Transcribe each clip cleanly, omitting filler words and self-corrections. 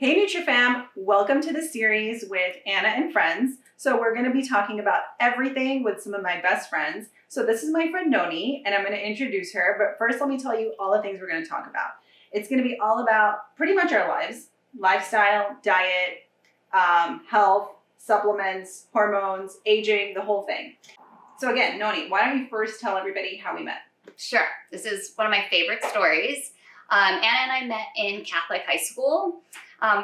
Hey NutriFam, welcome to the series with Anna and friends. So we're going to be talking about everything with some of my best friends. So this is my friend Nonee, and I'm going to introduce her. But first, let me tell you all the things we're going to talk about. It's going to be all about pretty much our lives, lifestyle, diet, health, supplements, hormones, aging, the whole thing. So again, Nonee, why don't you first tell everybody how we met? Sure. This is one of my favorite stories. Anna and I met in Catholic high school.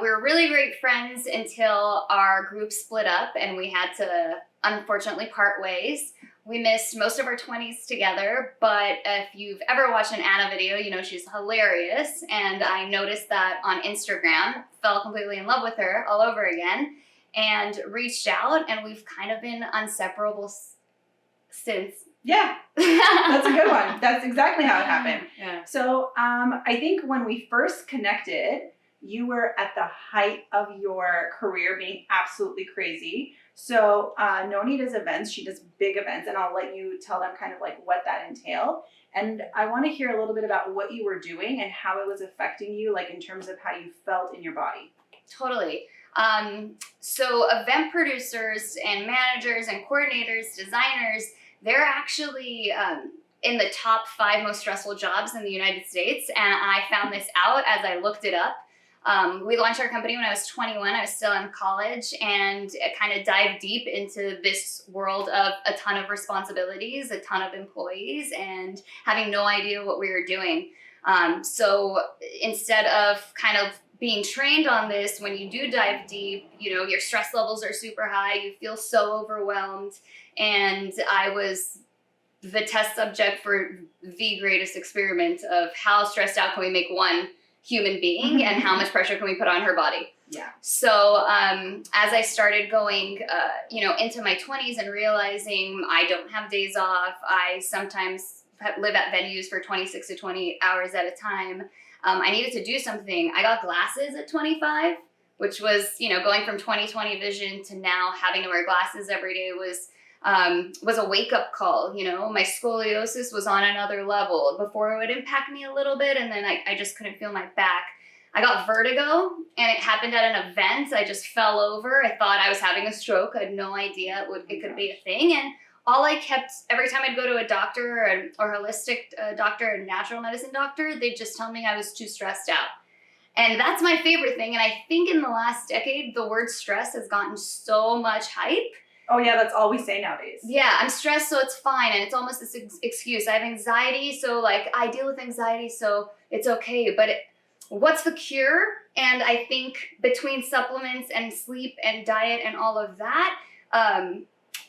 We were really great friends until our group split up and we had to unfortunately part ways. We missed most of our 20s together, but if you've ever watched an Anna video, you know she's hilarious. And I noticed that on Instagram, fell completely in love with her all over again and reached out, and we've kind of been inseparable since. Yeah, that's a good one. That's exactly how it happened. Yeah. So I think when we first connected, you were at the height of your career, being absolutely crazy. So Nonee does events. She does big events, and I'll let you tell them kind of like what that entailed. And I want to hear a little bit about what you were doing and how it was affecting you, like in terms of how you felt in your body. Totally. So event producers and managers and coordinators, designers, they're actually in the top 5 most stressful jobs in the United States. And I found this out as I looked it up. We launched our company when I was 21. I was still in college, and it kind of dived deep into this world of a ton of responsibilities, a ton of employees, and having no idea what we were doing. So instead of kind of being trained on this, when you do dive deep, you know, your stress levels are super high, you feel so overwhelmed. And I was the test subject for the greatest experiment of how stressed out can we make one human being and how much pressure can we put on her body. Yeah. So as I started going, into my 20s and realizing I don't have days off, I sometimes live at venues for 26 to 28 hours at a time. I needed to do something. I got glasses at 25, which was, going from 20/20 vision to now having to wear glasses every day was a wake-up call. My scoliosis was on another level. Before it would impact me a little bit, and then I just couldn't feel my back. I got vertigo, and it happened at an event. I just fell over. I thought I was having a stroke. I had no idea it could be a thing. And all I kept, every time I'd go to a doctor or holistic doctor, a natural medicine doctor, they'd just tell me I was too stressed out. And that's my favorite thing. And I think in the last decade, the word stress has gotten so much hype. Oh yeah, that's all we say nowadays. Yeah, I'm stressed, so it's fine. And it's almost this excuse. I have anxiety, so I deal with anxiety, so it's okay. But what's the cure? And I think between supplements and sleep and diet and all of that,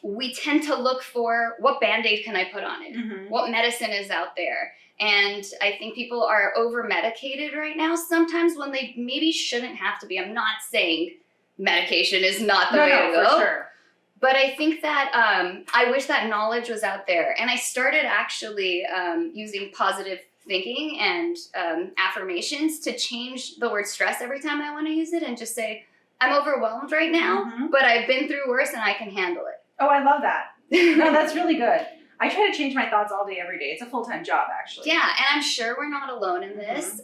we tend to look for what Band-Aid can I put on it? Mm-hmm. What medicine is out there? And I think people are over-medicated right now sometimes when they maybe shouldn't have to be. I'm not saying medication is not the way to go. For sure. But I think that I wish that knowledge was out there. And I started actually using positive thinking and affirmations to change the word stress every time I want to use it and just say, I'm overwhelmed right now, but I've been through worse and I can handle it. Oh, I love that. No, that's really good. I try to change my thoughts all day, every day. It's a full-time job, actually. Yeah, and I'm sure we're not alone in this.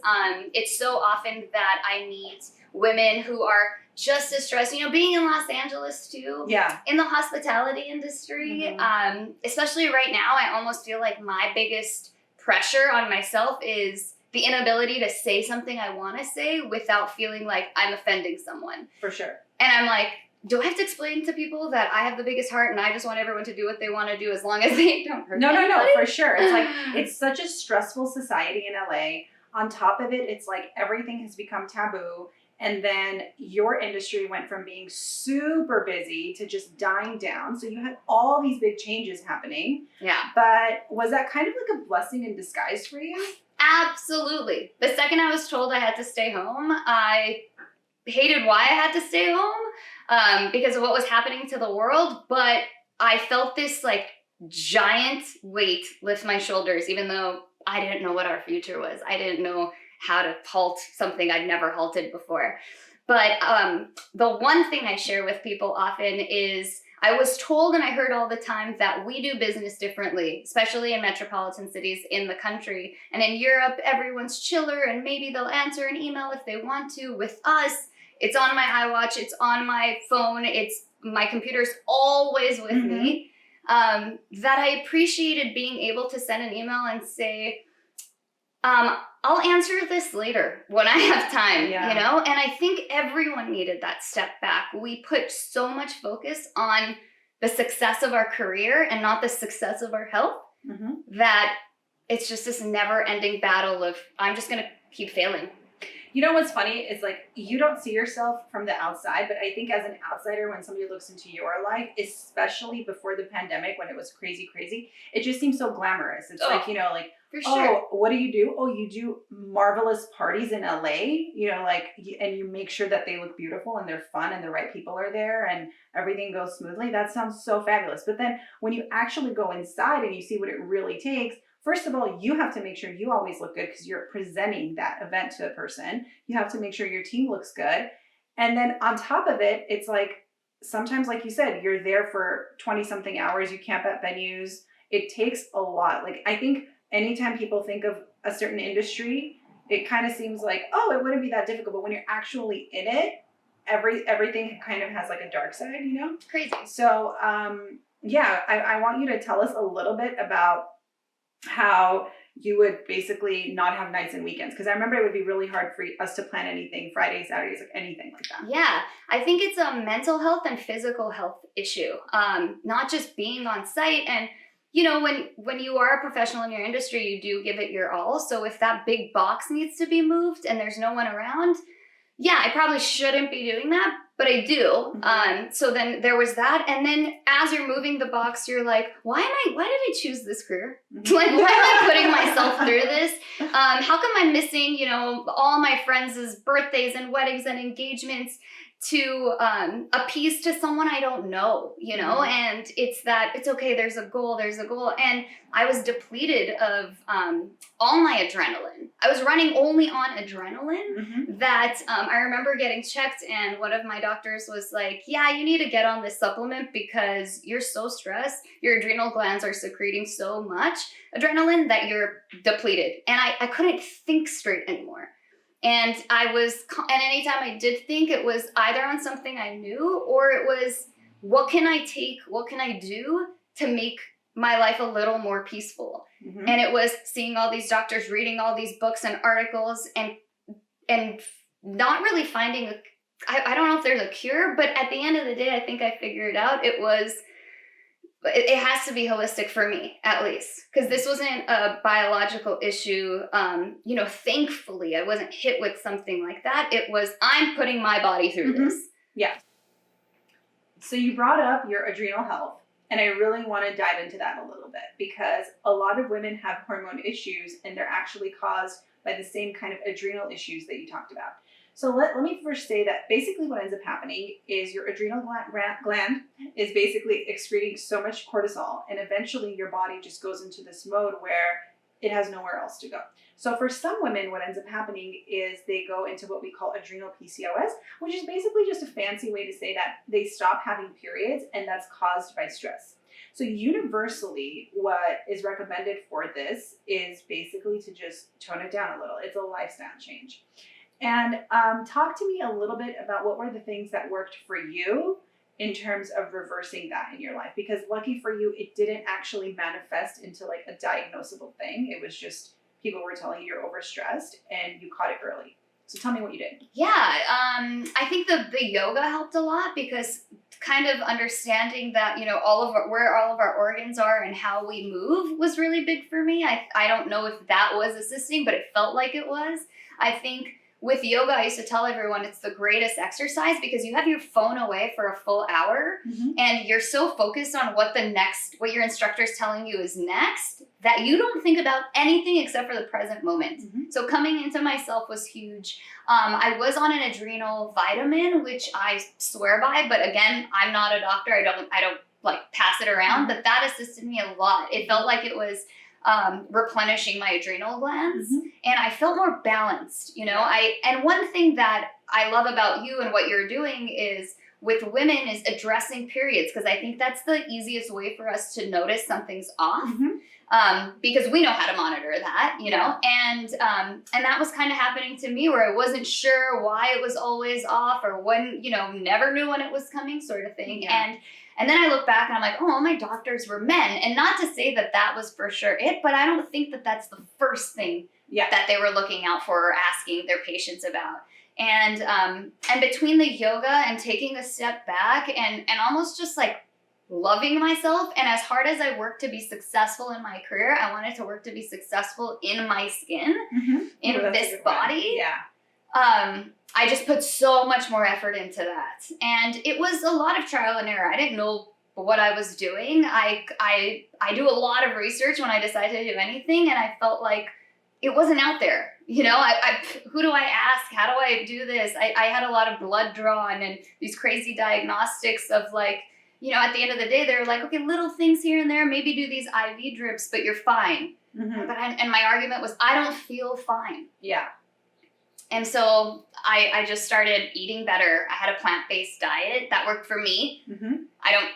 It's so often that I meet women who are just as stressed, being in Los Angeles too. Yeah. In the hospitality industry, especially right now, I almost feel like my biggest pressure on myself is the inability to say something I want to say without feeling like I'm offending someone. For sure. And I'm like, do I have to explain to people that I have the biggest heart and I just want everyone to do what they want to do as long as they don't hurt anybody? No, for sure. It's like, it's such a stressful society in LA. On top of it, it's like everything has become taboo. And then your industry went from being super busy to just dying down. So you had all these big changes happening. Yeah. But was that kind of like a blessing in disguise for you? Absolutely. The second I was told I had to stay home, I hated why I had to stay home because of what was happening to the world. But I felt this giant weight lift my shoulders, even though I didn't know what our future was. I didn't know how to halt something I'd never halted before. But the one thing I share with people often is I was told and I heard all the time that we do business differently, especially in metropolitan cities in the country. And in Europe, everyone's chiller and maybe they'll answer an email if they want to. With us, It's on my iWatch, it's on my phone, my computer's always with me. That I appreciated being able to send an email and say, I'll answer this later when I have time, Yeah. you know? And I think everyone needed that step back. We put so much focus on the success of our career and not the success of our health, that it's just this never-ending battle of, I'm just going to keep failing. You know what's funny is like, you don't see yourself from the outside, but I think as an outsider, when somebody looks into your life, especially before the pandemic, when it was crazy, it just seems so glamorous. It's like, you know, like, for sure. Oh, what do you do? Oh, you do marvelous parties in LA, you know, like, and you make sure that they look beautiful and they're fun and the right people are there and everything goes smoothly. That sounds so fabulous. But then when you actually go inside and you see what it really takes, first of all, you have to make sure you always look good because you're presenting that event to a person. You have to make sure your team looks good. And then on top of it, it's like, sometimes, like you said, you're there for 20 something hours. You camp at venues. It takes a lot. Like, I think anytime people think of a certain industry, it kind of seems like, oh, it wouldn't be that difficult. But when you're actually in it, everything kind of has like a dark side, you know? Crazy. So, yeah, I want you to tell us a little bit about how you would basically not have nights and weekends. Because I remember it would be really hard for us to plan anything, Fridays, Saturdays, like anything like that. Yeah, I think it's a mental health and physical health issue, not just being on site. And you know, when you are a professional in your industry, you do give it your all. So if that big box needs to be moved and there's no one around, yeah, I probably shouldn't be doing that, but I do. So then there was that. And then as you're moving the box, you're like, why did I choose this career? Like, why am I putting myself through this? How come I'm missing, you know, all my friends' birthdays and weddings and engagements to appease to someone I don't know, you know? And it's okay, there's a goal. And I was depleted of all my adrenaline. I was running only on adrenaline that I remember getting checked, and one of my doctors was like, yeah, you need to get on this supplement because you're so stressed. Your adrenal glands are secreting so much adrenaline that you're depleted. And I couldn't think straight anymore. And anytime I did think, it was either on something I knew, or it was, what can I do to make my life a little more peaceful? And it was seeing all these doctors, reading all these books and articles, and not really finding I don't know if there's a cure, but at the end of the day, I think I figured it out. It has to be holistic for me, at least, because this wasn't a biological issue. You know, thankfully, I wasn't hit with something like that. It was, I'm putting my body through this. Yeah. So you brought up your adrenal health, and I really want to dive into that a little bit, because a lot of women have hormone issues, and they're actually caused by the same kind of adrenal issues that you talked about. So let me first say that basically what ends up happening is your adrenal gland is basically excreting so much cortisol, and eventually your body just goes into this mode where it has nowhere else to go. So for some women, what ends up happening is they go into what we call adrenal PCOS, which is basically just a fancy way to say that they stop having periods, and that's caused by stress. So universally, what is recommended for this is basically to just tone it down a little. It's a lifestyle change. And talk to me a little bit about what were the things that worked for you in terms of reversing that in your life, because lucky for you, it didn't actually manifest into like a diagnosable thing. It was just people were telling you you're overstressed and you caught it early. So tell me what you did. Yeah, I think the yoga helped a lot, because kind of understanding that, you know, where all of our organs are and how we move was really big for me. I don't know if that was assisting, but it felt like it was. I think with yoga, I used to tell everyone it's the greatest exercise because you have your phone away for a full hour and you're so focused on what your instructor is telling you is next, that you don't think about anything except for the present moment. So coming into myself was huge. I was on an adrenal vitamin, which I swear by, but again, I'm not a doctor. I don't like pass it around, but that assisted me a lot. It felt like it was replenishing my adrenal glands, and I felt more balanced, you know. And one thing that I love about you and what you're doing is with women is addressing periods, because I think that's the easiest way for us to notice something's off. because we know how to monitor that, you know, and that was kind of happening to me where I wasn't sure why it was always off or when, you know, never knew when it was coming sort of thing. Yeah. And then I look back and I'm like, oh, all my doctors were men. And not to say that that was for sure it, but I don't think that that's the first thing that they were looking out for or asking their patients about. And between the yoga and taking a step back and almost just like loving myself, and as hard as I worked to be successful in my career, I wanted to work to be successful in my skin, in this body. I just put so much more effort into that. And it was a lot of trial and error. I didn't know what I was doing. I do a lot of research when I decide to do anything, and I felt like it wasn't out there. You know, who do I ask? How do I do this? I had a lot of blood drawn and these crazy diagnostics of like, you know, at the end of the day, they're like, okay, little things here and there, maybe do these IV drips, but you're fine. And my argument was, I don't feel fine. And so I just started eating better. I had a plant-based diet that worked for me. I don't,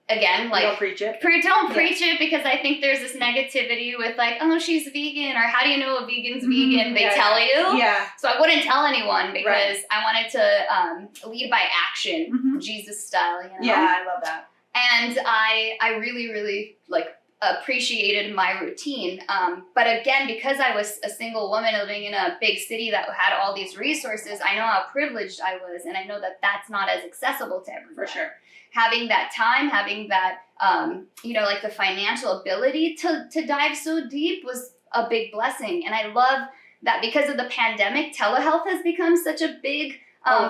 again, like, don't preach it. Don't preach it, because I think there's this negativity with like, oh, she's vegan, or how do you know a vegan's vegan? They tell you. So I wouldn't tell anyone because I wanted to lead by action, Jesus style, you know? Yeah, I love that. And I really, really like appreciated my routine. But again, because I was a single woman living in a big city that had all these resources, I know how privileged I was, and I know that that's not as accessible to everyone. For sure. Having that time, having that, you know, like the financial ability to dive so deep was a big blessing. And I love that because of the pandemic, telehealth has become such a big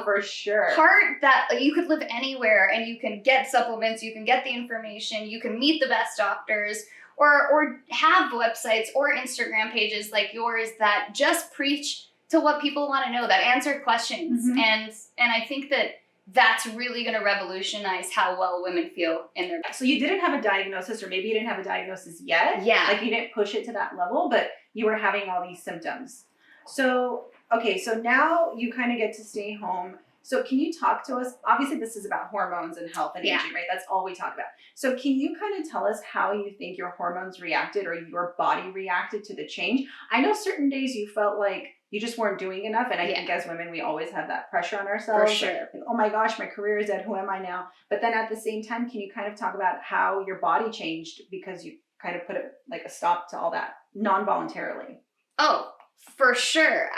for sure. part that you could live anywhere and you can get supplements, you can get the information, you can meet the best doctors, or have websites or Instagram pages like yours that just preach to what people want to know, that answer questions. And I think that that's really going to revolutionize how well women feel in their body. So you didn't have a diagnosis, or maybe you didn't have a diagnosis yet. Like you didn't push it to that level, but you were having all these symptoms. So, okay, so now you kind of get to stay home. So can you talk to us? Obviously, this is about hormones and health and aging, right? That's all we talk about. So can you kind of tell us how you think your hormones reacted or your body reacted to the change? I know certain days you felt like you just weren't doing enough. And I think as women, we always have that pressure on ourselves. For sure. Like, oh my gosh, my career is dead. Who am I now? But then at the same time, can you kind of talk about how your body changed because you kind of put a stop to all that non-voluntarily? Oh, for sure.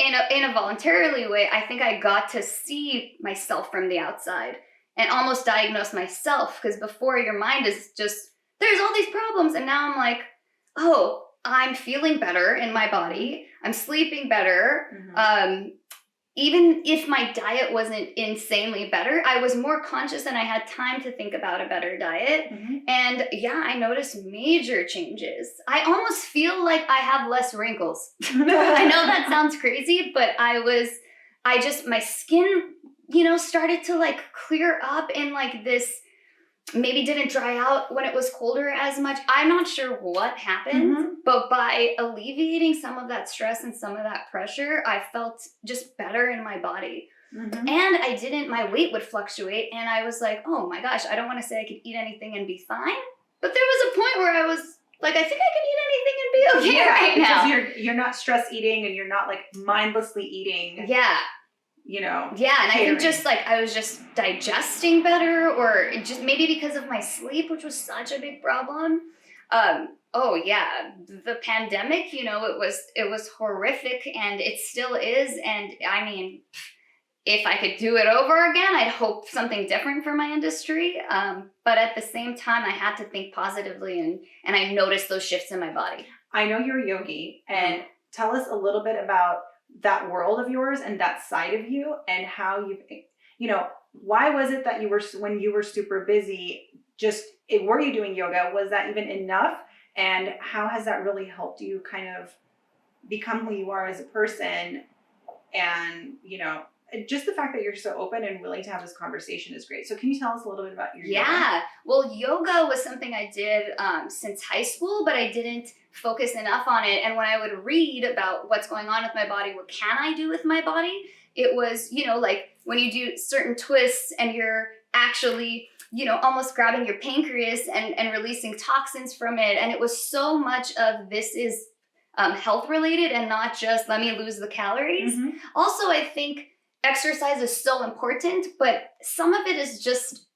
In a voluntarily way, I think I got to see myself from the outside and almost diagnose myself, because before your mind is just, there's all these problems. And now I'm like, oh, I'm feeling better in my body. I'm sleeping better. Even if my diet wasn't insanely better, I was more conscious and I had time to think about a better diet. And yeah, I noticed major changes. I almost feel like I have less wrinkles. I know that sounds crazy, but my skin, you know, started to like clear up, and like this maybe didn't dry out when it was colder as much. I'm not sure what happened, but by alleviating some of that stress and some of that pressure, I felt just better in my body. And my weight would fluctuate, and I was like, oh my gosh, I don't want to say I could eat anything and be fine, but there was a point where I was like, I think I can eat anything and be okay right now. Because you're not stress eating and you're not like mindlessly eating. You know. And I think just like I was just digesting better, or just maybe because of my sleep, which was such a big problem. The pandemic, you know, it was horrific, and it still is. And I mean, if I could do it over again, I'd hope something different for my industry. But at the same time, I had to think positively, and I noticed those shifts in my body. I know you're a yogi, and tell us a little bit about that world of yours and that side of you, and how you know, why was it that when you were super busy, were you doing yoga? Was that even enough? And how has that really helped you kind of become who you are as a person? And, you know, just the fact that you're so open and willing to have this conversation is great. So can you tell us a little bit about your yoga? Well, yoga was something I did since high school, but I didn't focus enough on it. And when I would read about what's going on with my body, what can I do with my body, it was, you know, like when you do certain twists and you're actually almost grabbing your pancreas and releasing toxins from it. And it was so much of this is health related and not just let me lose the calories. Mm-hmm. Also, I think exercise is so important, but some of it is just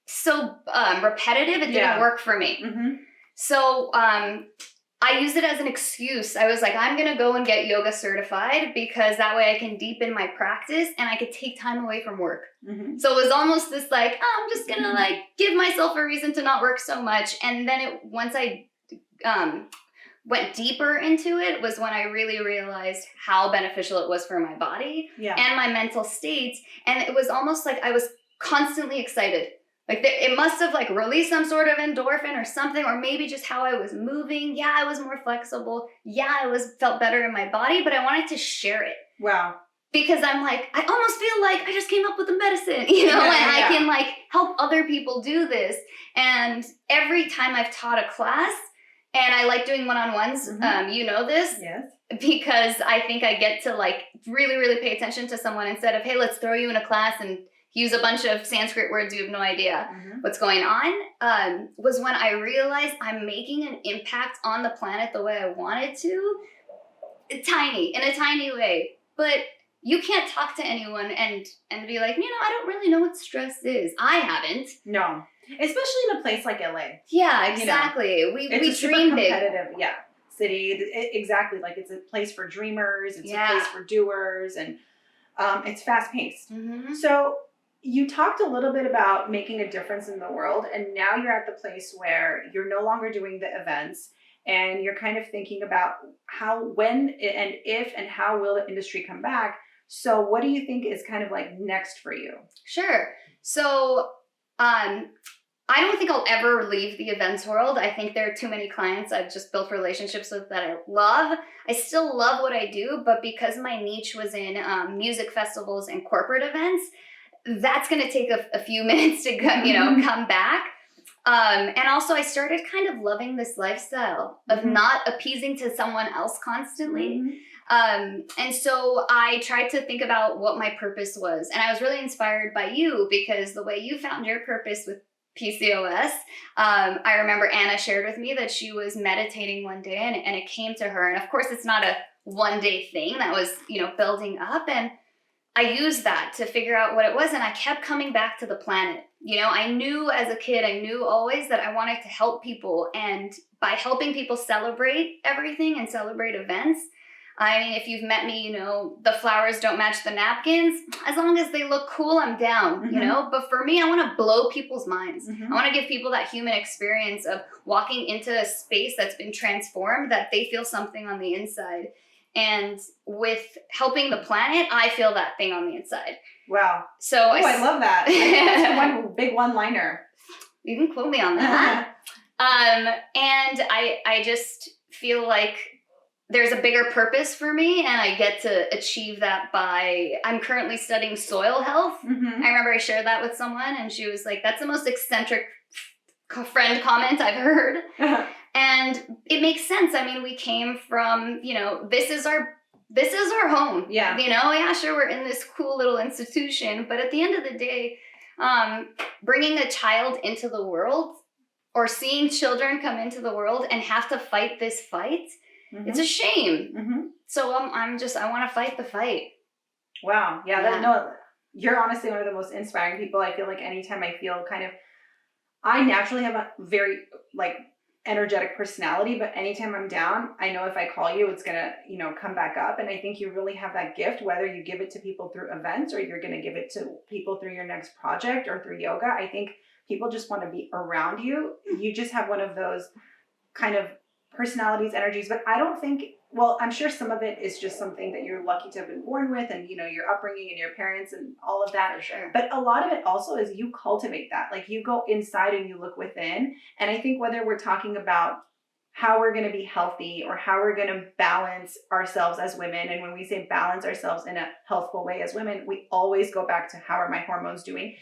so repetitive. It didn't work for me. Mm-hmm. So I used it as an excuse. I was like, I'm going to go and get yoga certified because that way I can deepen my practice and I could take time away from work. Mm-hmm. So it was almost this like, oh, I'm just going to like give myself a reason to not work so much. And then once I went deeper into it was when I really realized how beneficial it was for my body and my mental state. And it was almost like I was constantly excited. Like it must have like released some sort of endorphin or something, or maybe just how I was moving. Yeah, I was more flexible. Yeah, I felt better in my body, but I wanted to share it. Wow. Because I'm like, I almost feel like I just came up with a medicine, I can like help other people do this. And every time I've taught a class, and I like doing one-on-ones, you know this, yes, because I think I get to like really, really pay attention to someone instead of, hey, let's throw you in a class and use a bunch of Sanskrit words you have no idea what's going on, was when I realized I'm making an impact on the planet the way I wanted to, in a tiny way. But you can't talk to anyone and be like, I don't really know what stress is. I haven't. No. Especially in a place like LA. Yeah, exactly. We dream big. Competitive, city. Exactly. Like it's a place for dreamers. It's a place for doers, and it's fast paced. Mm-hmm. So you talked a little bit about making a difference in the world, and now you're at the place where you're no longer doing the events, and you're kind of thinking about how, when, and if, and how will the industry come back. So what do you think is kind of like next for you? Sure. So, I don't think I'll ever leave the events world. I think there are too many clients I've just built relationships with that I love. I still love what I do, but because my niche was in music festivals and corporate events, that's going to take a few minutes to come back. And also I started kind of loving this lifestyle of not appeasing to someone else constantly. And so I tried to think about what my purpose was. And I was really inspired by you because the way you found your purpose with PCOS, I remember Anna shared with me that she was meditating one day and it came to her. And of course it's not a one day thing that was, building up. And I used that to figure out what it was. And I kept coming back to the planet. I knew as a kid, I knew always that I wanted to help people. And by helping people celebrate everything and celebrate events, I mean, if you've met me, the flowers don't match the napkins. As long as they look cool, I'm down, But for me, I want to blow people's minds. I want to give people that human experience of walking into a space that's been transformed, that they feel something on the inside. And with helping the planet, I feel that thing on the inside. Wow. So I love that. I think that's one big one-liner. You can quote me on that. And I just feel like there's a bigger purpose for me, and I get to achieve that by, I'm currently studying soil health. I remember I shared that with someone, and she was like, that's the most eccentric friend comment I've heard. And it makes sense. I mean, we came from, this is our home. Yeah. Yeah, sure, we're in this cool little institution, but at the end of the day, bringing a child into the world or seeing children come into the world and have to fight this fight, it's a shame. So I want to fight the fight. Wow. Yeah. You're honestly one of the most inspiring people. I feel like anytime I feel I naturally have a very energetic personality, but anytime I'm down, I know if I call you, it's gonna, come back up. And I think you really have that gift, whether you give it to people through events or you're gonna give it to people through your next project or through yoga. I think people just want to be around you. You just have one of those kind of personalities, energies, but I don't think, I'm sure some of it is just something that you're lucky to have been born with and, your upbringing and your parents and all of that. For sure. But a lot of it also is you cultivate that. Like you go inside and you look within. And I think whether we're talking about how we're going to be healthy or how we're going to balance ourselves as women, and when we say balance ourselves in a healthful way as women, we always go back to how are my hormones doing?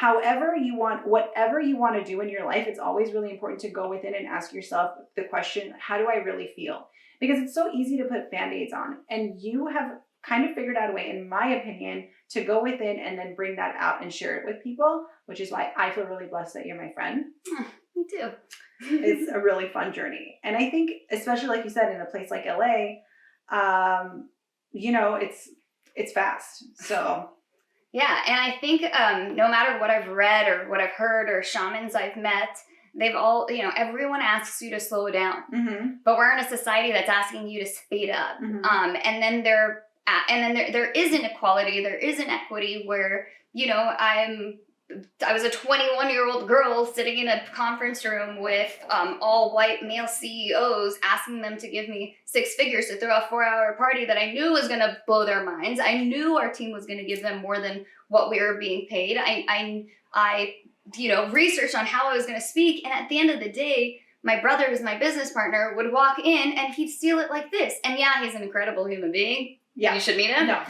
Whatever you want to do in your life, it's always really important to go within and ask yourself the question, how do I really feel? Because it's so easy to put Band-Aids on. And you have kind of figured out a way, in my opinion, to go within and then bring that out and share it with people, which is why I feel really blessed that you're my friend. Me too. It's a really fun journey. And I think, especially like you said, in a place like LA, you know, it's fast. So yeah, and I think no matter what I've read or what I've heard or shamans I've met, they've all, you know, everyone asks you to slow down, but we're in a society that's asking you to speed up. And then there is inequality, there is inequity where, you know, I was a 21-year-old girl sitting in a conference room with all white male CEOs asking them to give me 6 figures to throw a 4-hour party that I knew was going to blow their minds. I knew our team was going to give them more than what we were being paid. I you know, researched on how I was going to speak. And at the end of the day, my brother, who's my business partner, would walk in and he'd steal it like this. And yeah, he's an incredible human being. Yeah. You should meet him. No.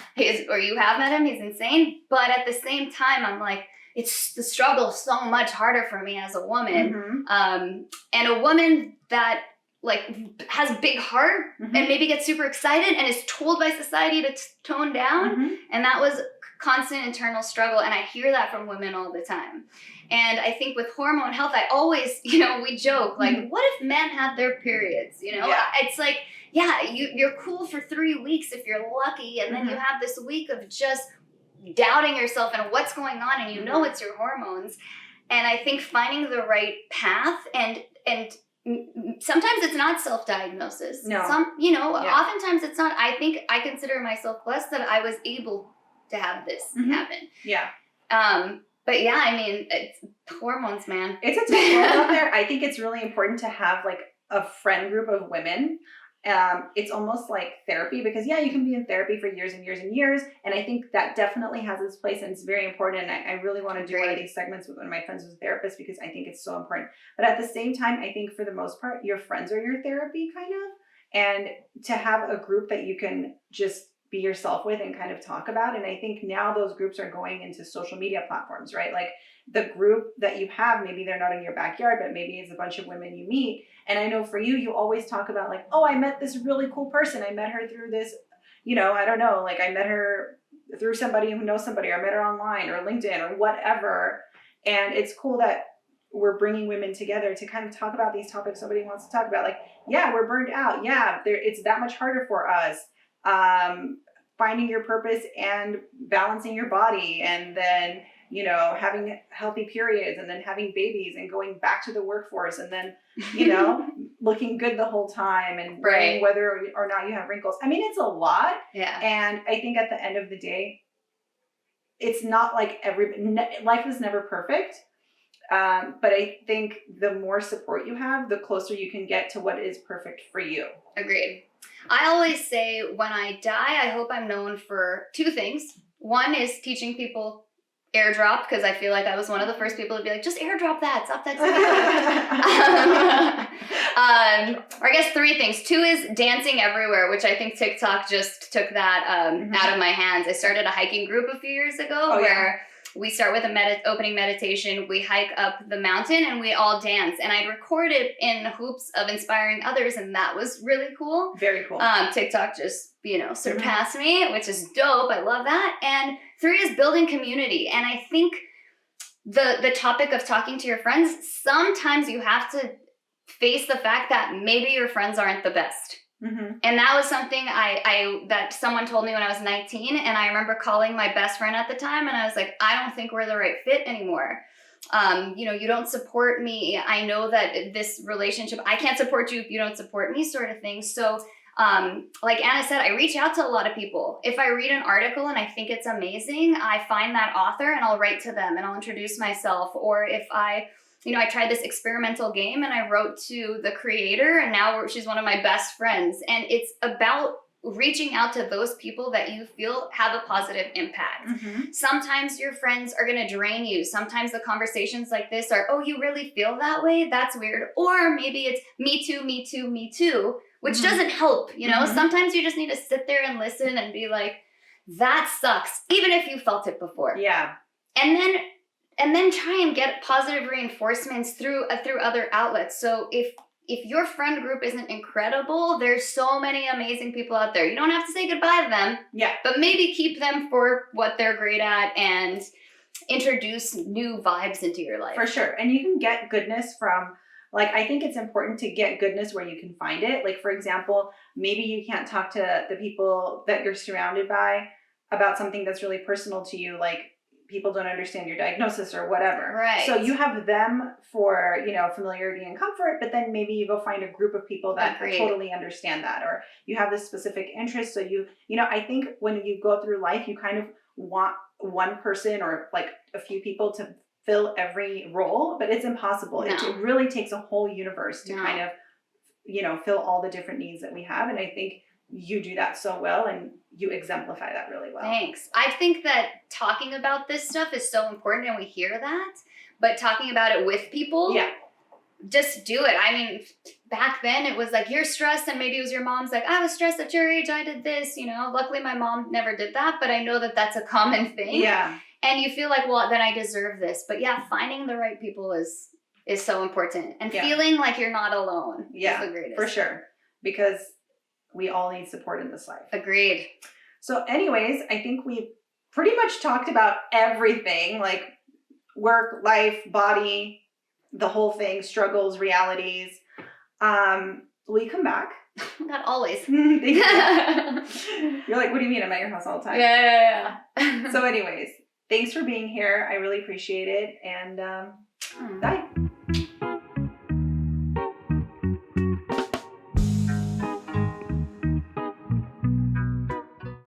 Or you have met him. He's insane. But at the same time, I'm like, it's the struggle so much harder for me as a woman. And a woman that like has a big heart and maybe gets super excited and is told by society to tone down. And that was constant internal struggle. And I hear that from women all the time. And I think with hormone health, I always, you know, we joke like, what if men had their periods? You know, it's like, yeah, you're cool for 3 weeks if you're lucky. And then you have this week of just doubting yourself and what's going on, and you know it's your hormones. And I think finding the right path, and sometimes it's not self-diagnosis. No. You know, oftentimes it's not. I think I consider myself blessed that I was able to have this happen. Yeah. But yeah, I mean, it's hormones, man. It's a tough world out there. I think it's really important to have like a friend group of women. It's almost like therapy, because you can be in therapy for years and years and years. And I think that definitely has its place and it's very important. And I really want to do one of these segments with one of my friends who's a therapist, because I think it's so important. But at the same time, I think for the most part, your friends are your therapy kind of. And to have a group that you can just be yourself with and kind of talk about. And I think now those groups are going into social media platforms, right? Like the group that you have, maybe they're not in your backyard, but maybe it's a bunch of women you meet. And I know for you, you always talk about like, oh, I met this really cool person. I met her through this, you know, I don't know, like I met her through somebody who knows somebody, or I met her online or LinkedIn or whatever. And it's cool that we're bringing women together to kind of talk about these topics nobody wants to talk about. Like, yeah, we're burned out. Yeah, it's that much harder for us. Finding your purpose and balancing your body, and then, you know, having healthy periods, and then having babies and going back to the workforce, and then, you know, looking good the whole time, and whether or not you have wrinkles. I mean, it's a lot. Yeah. And I think at the end of the day, it's not like life is never perfect. But I think the more support you have, the closer you can get to what is perfect for you. Agreed. I always say when I die, I hope I'm known for 2 things. One is teaching people airdrop, because I feel like I was one of the first people to be like, just airdrop that, stop that. Or I guess 3 things. 2 is dancing everywhere, which I think TikTok just took that out of my hands. I started a hiking group a few years ago where we start with a opening meditation, we hike up the mountain, and we all dance. And I record it in hopes of inspiring others, and that was really cool. Very cool. TikTok just, you know, surpassed me, which is dope. I love that. And 3 is building community. And I think the topic of talking to your friends, sometimes you have to face the fact that maybe your friends aren't the best. And that was something that someone told me when I was 19, and I remember calling my best friend at the time, and I was like, I don't think we're the right fit anymore. You know, you don't support me. I know that this relationship, I can't support you if you don't support me, sort of thing. So like Anna said, I reach out to a lot of people. If I read an article and I think it's amazing, I find that author and I'll write to them and I'll introduce myself. Or if I tried this experimental game and I wrote to the creator, and now she's one of my best friends. And it's about reaching out to those people that you feel have a positive impact. Sometimes your friends are going to drain you. Sometimes the conversations like this are, oh, you really feel that way? That's weird. Or maybe it's me too, me too, me too, which doesn't help. You know, sometimes you just need to sit there and listen and be like, that sucks, even if you felt it before. Yeah. And then try and get positive reinforcements through other outlets. So if if your friend group isn't incredible, there's so many amazing people out there. You don't have to say goodbye to them. Yeah. But maybe keep them for what they're great at and introduce new vibes into your life. For sure. And you can get goodness from, like, I think it's important to get goodness where you can find it. Like, for example, maybe you can't talk to the people that you're surrounded by about something that's really personal to you, like people don't understand your diagnosis or whatever. Right. So you have them for, you know, familiarity and comfort, but then maybe you go find a group of people that Agreed. totally understand that, or you have this specific interest. So you know, I think when you go through life, you kind of want one person or like a few people to fill every role, but it's impossible. No. It really takes a whole universe to No. kind of, you know, fill all the different needs that we have. And I think you do that so well, and you exemplify that really well. Thanks. I think that talking about this stuff is so important, and we hear that, but talking about it with people, Yeah. just do it. I mean, back then it was like, you're stressed, and maybe it was your mom's like, I was stressed at your age, I did this, you know. Luckily my mom never did that, but I know that that's a common thing. Yeah. And you feel like, well, then I deserve this. But yeah, finding the right people is so important, and Yeah. feeling like you're not alone Yeah, is the greatest. for sure. Because we all need support in this life. Agreed. So anyways, I think we pretty much talked about everything, like work, life, body, the whole thing, struggles, realities. Will you come back? Not always. Thank you. Yeah. You're like, what do you mean? I'm at your house all the time. Yeah. So anyways, thanks for being here. I really appreciate it. And bye.